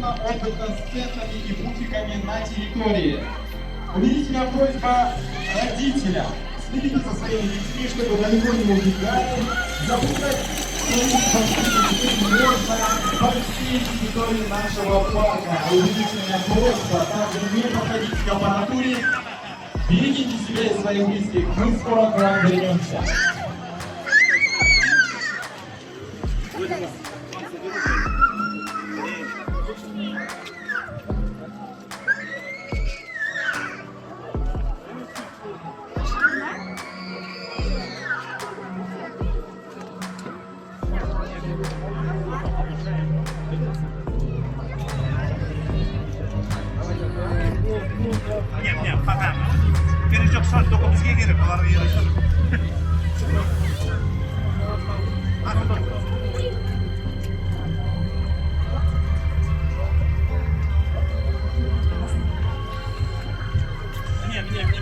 Зона отдыха с центрами и бутиками на территории. Убедительная просьба родителям. Следите за своими детьми, чтобы далеко не убегали. Запускать можно по всей территории нашего парка. Убедительная просьба также не подходить к аппаратуре. Берегите себя и своих близких. Мы скоро к вам вернемся. Нет, пока. Перейдем шаг, только без егеря, Нет.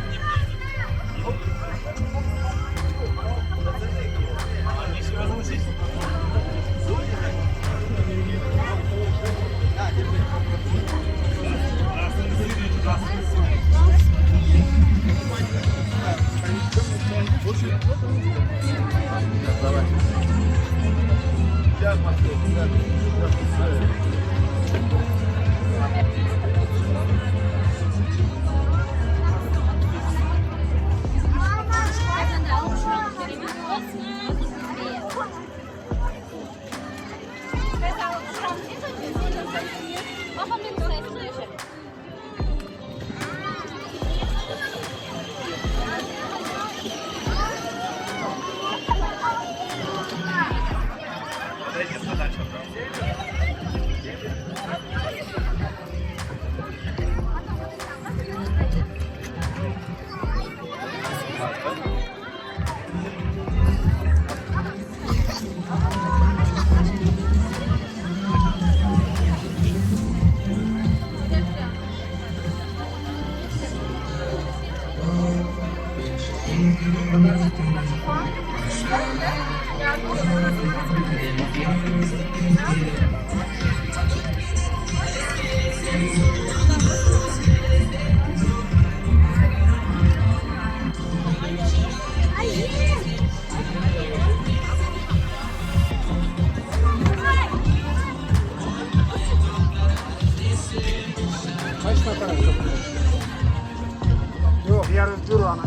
Yok, yarın dur ana.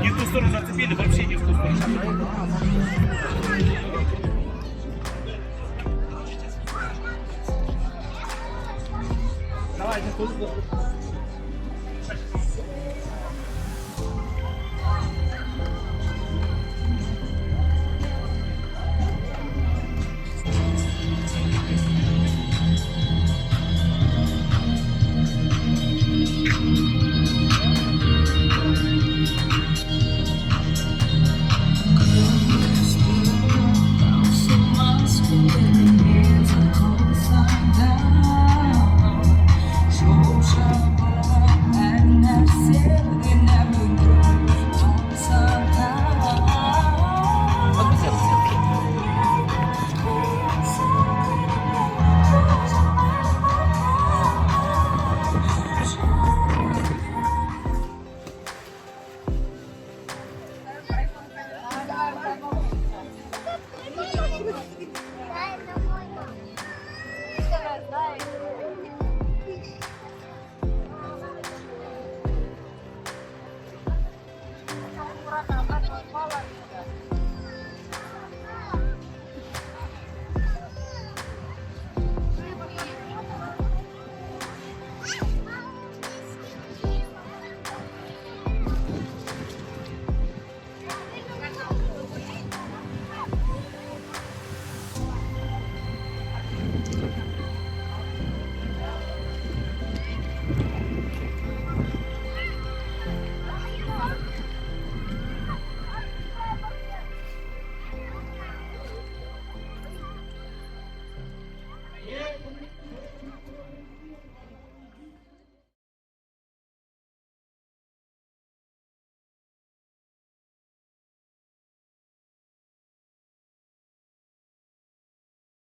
Не в ту сторону зацепили, вообще не в ту сторону. Давайте,